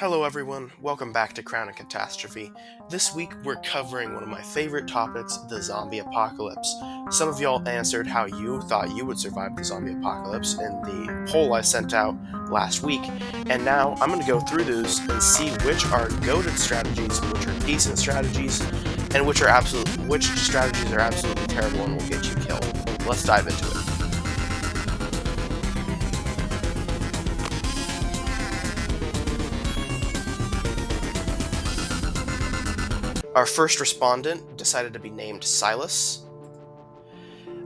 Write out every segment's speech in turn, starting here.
Hello everyone, welcome back to Crown and Catastrophe. This week we're covering one of my favorite topics, the zombie apocalypse. Some of y'all answered how you thought you would survive the zombie apocalypse in the poll I sent out last week, and now I'm going to go through those and see which are goated strategies, which are decent strategies, and which strategies are absolutely terrible and will get you killed. Let's dive into it. Our first respondent decided to be named Silas.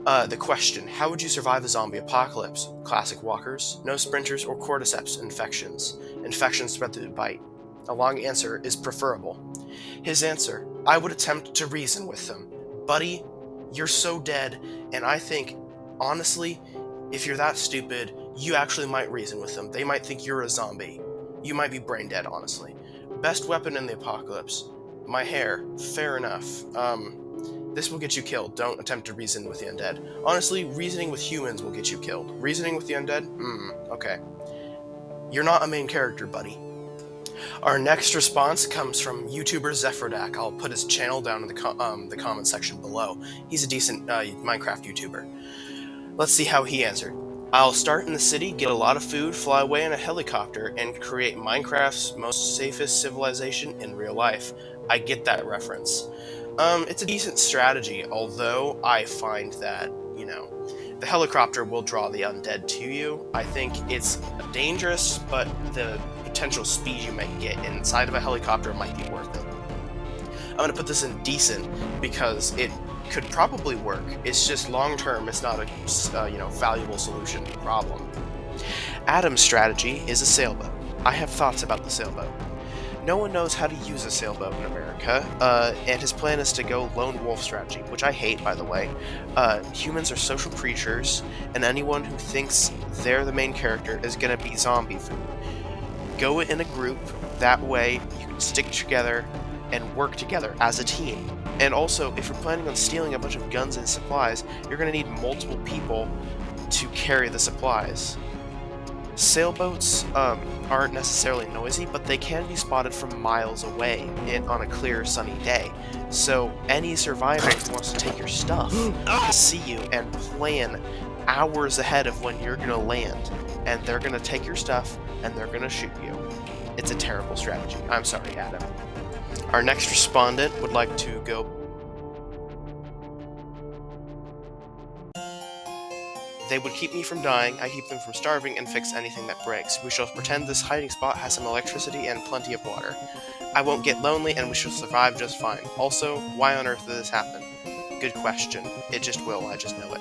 The question, how would you survive a zombie apocalypse? Classic walkers, no sprinters, or cordyceps infections. Infections spread through bite. A long answer is preferable. His answer, I would attempt to reason with them. Buddy, you're so dead, and I think, honestly, if you're that stupid, you actually might reason with them. They might think you're a zombie. You might be brain dead, honestly. Best weapon in the apocalypse. My hair. Fair enough. This will get you killed. Don't attempt to reason with the undead. Honestly, reasoning with humans will get you killed. Reasoning with the undead? Okay. You're not a main character, buddy. Our next response comes from YouTuber Zephrodaks. I'll put his channel down in the comment section below. He's a decent Minecraft YouTuber. Let's see how he answered. I'll start in the city, get a lot of food, fly away in a helicopter, and create Minecraft's most safest civilization in real life. I get that reference. It's a decent strategy, although I find that, the helicopter will draw the undead to you. I think it's dangerous, but the potential speed you might get inside of a helicopter might be worth it. I'm going to put this in decent because it could probably work. It's just long-term, it's not a valuable solution to the problem. Adam's strategy is a sailboat. I have thoughts about the sailboat. No one knows how to use a sailboat in America, and his plan is to go lone wolf strategy, which I hate, by the way. Humans are social creatures, and anyone who thinks they're the main character is going to be zombie food. Go in a group, that way you can stick together and work together as a team. And also, if you're planning on stealing a bunch of guns and supplies, you're going to need multiple people to carry the supplies. Sailboats aren't necessarily noisy, but they can be spotted from miles away on a clear, sunny day. So any survivor who wants to take your stuff will see you and plan hours ahead of when you're going to land. And they're going to take your stuff, and they're going to shoot you. It's a terrible strategy. I'm sorry, Adam. Our next respondent would like to go. They would keep me from dying, I keep them from starving, and fix anything that breaks. We shall pretend this hiding spot has some electricity and plenty of water. I won't get lonely, and we shall survive just fine. Also, why on earth did this happen? Good question. It just will, I just know it.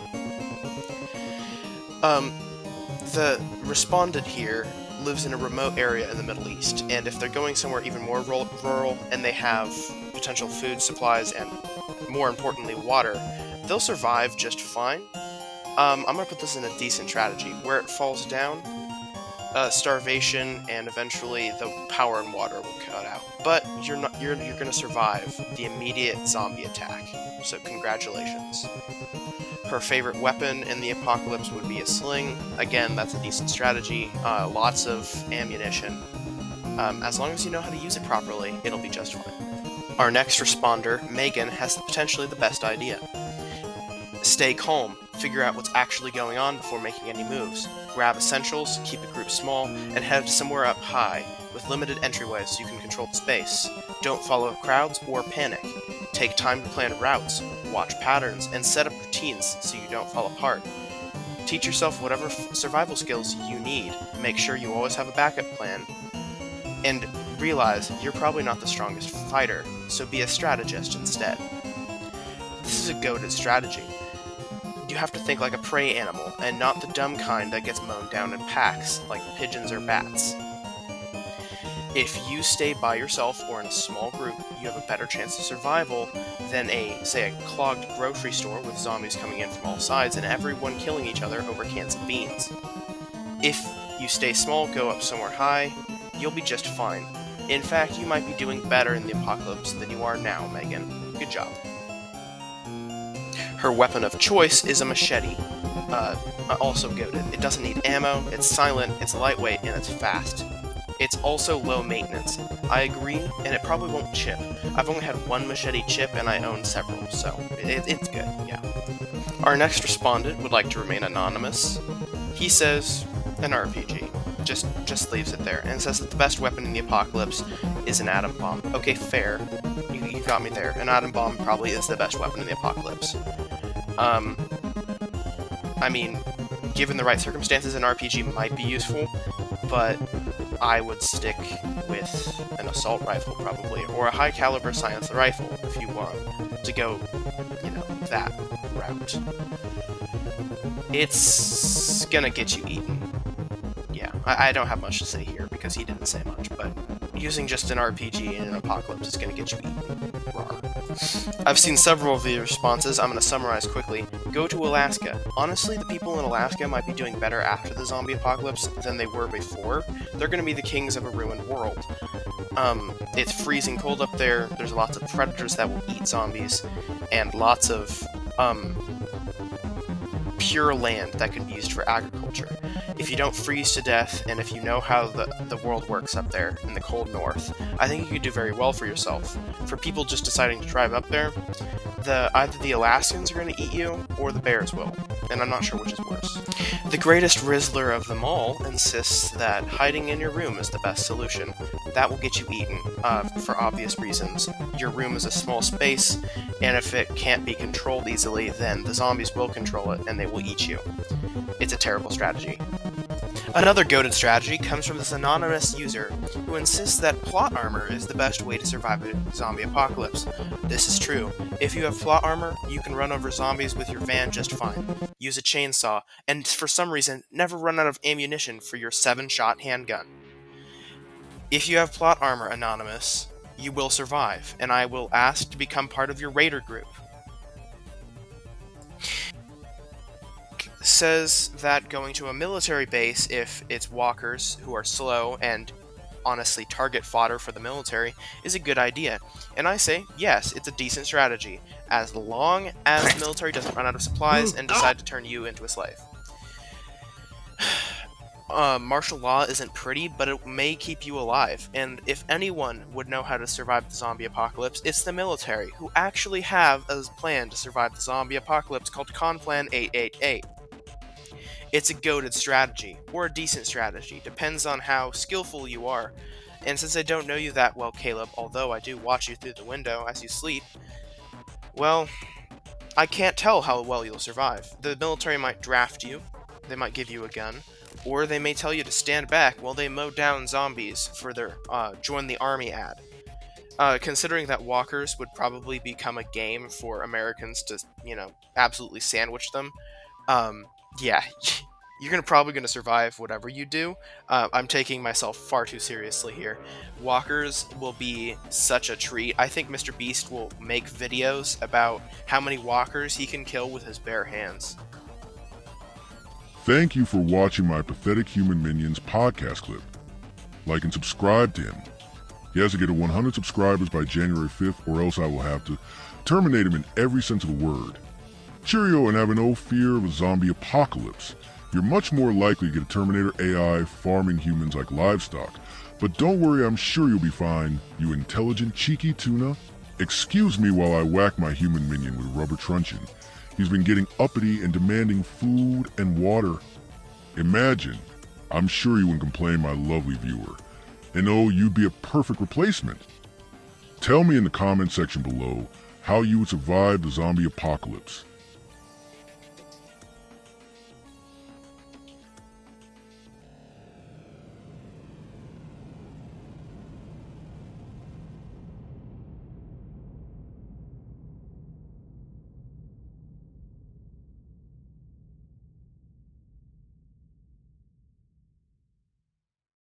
The respondent here lives in a remote area in the Middle East, and if they're going somewhere even more rural, and they have potential food supplies and, more importantly, water, they'll survive just fine. I'm going to put this in a decent strategy. Where it falls down, starvation and eventually the power and water will cut out. But you're going to survive the immediate zombie attack. So congratulations. Her favorite weapon in the apocalypse would be a sling. Again, that's a decent strategy. Lots of ammunition. As long as you know how to use it properly, it'll be just fine. Our next responder, Megan, has potentially the best idea. Stay calm. Figure out what's actually going on before making any moves. Grab essentials, keep a group small, and head somewhere up high, with limited entryways so you can control the space. Don't follow crowds or panic. Take time to plan routes, watch patterns, and set up routines so you don't fall apart. Teach yourself whatever survival skills you need. Make sure you always have a backup plan. And realize you're probably not the strongest fighter, so be a strategist instead. This is a goated strategy. You have to think like a prey animal, and not the dumb kind that gets mown down in packs, like pigeons or bats. If you stay by yourself or in a small group, you have a better chance of survival than say a clogged grocery store with zombies coming in from all sides and everyone killing each other over cans of beans. If you stay small, go up somewhere high, you'll be just fine. In fact, you might be doing better in the apocalypse than you are now, Megan. Good job. Her weapon of choice is a machete. Also goated. It doesn't need ammo, it's silent, it's lightweight, and it's fast. It's also low maintenance. I agree, and it probably won't chip. I've only had one machete chip, and I own several, so it's good, yeah. Our next respondent would like to remain anonymous. He says, an RPG. Just leaves it there, and says that the best weapon in the apocalypse is an atom bomb. Okay, fair. You got me there. An atom bomb probably is the best weapon in the apocalypse. I mean, given the right circumstances, an RPG might be useful, but I would stick with an assault rifle probably, or a high-caliber silenced rifle if you want to go, that route. It's gonna get you eaten. Yeah, I don't have much to say here because he didn't say much, but using just an RPG in an apocalypse is gonna get you eaten. Rawr. I've seen several of the responses. I'm gonna summarize quickly. Go to Alaska. Honestly, the people in Alaska might be doing better after the zombie apocalypse than they were before. They're gonna be the kings of a ruined world. It's freezing cold up there, there's lots of predators that will eat zombies, and lots of, pure land that could be used for agriculture. If you don't freeze to death, and if you know how the world works up there in the cold north, I think you could do very well for yourself. For people just deciding to drive up there, either the Alaskans are going to eat you, or the bears will, and I'm not sure which is worse. The greatest Rizzler of them all insists that hiding in your room is the best solution. That will get you eaten, for obvious reasons. Your room is a small space, and if it can't be controlled easily, then the zombies will control it, and they will eat you. It's a terrible strategy. Another goated strategy comes from this anonymous user who insists that plot armor is the best way to survive a zombie apocalypse. This is true. If you have plot armor, you can run over zombies with your van just fine. Use a chainsaw, and for some reason, never run out of ammunition for your 7-shot handgun. If you have plot armor, Anonymous, you will survive, and I will ask to become part of your raider group. Says that going to a military base, if it's walkers who are slow and honestly target fodder for the military, is a good idea. And I say, yes, it's a decent strategy, as long as the military doesn't run out of supplies and decide to turn you into a slave. Martial law isn't pretty, but it may keep you alive, and if anyone would know how to survive the zombie apocalypse, it's the military, who actually have a plan to survive the zombie apocalypse called Conflan 888. It's a goated strategy, or a decent strategy, depends on how skillful you are. And since I don't know you that well, Caleb, although I do watch you through the window as you sleep, well, I can't tell how well you'll survive. The military might draft you, they might give you a gun, or they may tell you to stand back while they mow down zombies for their join the army ad. Considering that walkers would probably become a game for Americans to, absolutely sandwich them, yeah, you're probably going to survive whatever you do. I'm taking myself far too seriously here. Walkers will be such a treat. I think Mr. Beast will make videos about how many walkers he can kill with his bare hands. Thank you for watching my Pathetic Human Minions podcast clip. Like and subscribe to him. He has to get to 100 subscribers by January 5th, or else I will have to terminate him in every sense of the word. Cheerio, and have no fear of a zombie apocalypse. You're much more likely to get a Terminator AI farming humans like livestock. But don't worry, I'm sure you'll be fine, you intelligent, cheeky tuna. Excuse me while I whack my human minion with a rubber truncheon. He's been getting uppity and demanding food and water. Imagine, I'm sure you wouldn't complain, my lovely viewer. And oh, you'd be a perfect replacement. Tell me in the comment section below how you would survive the zombie apocalypse.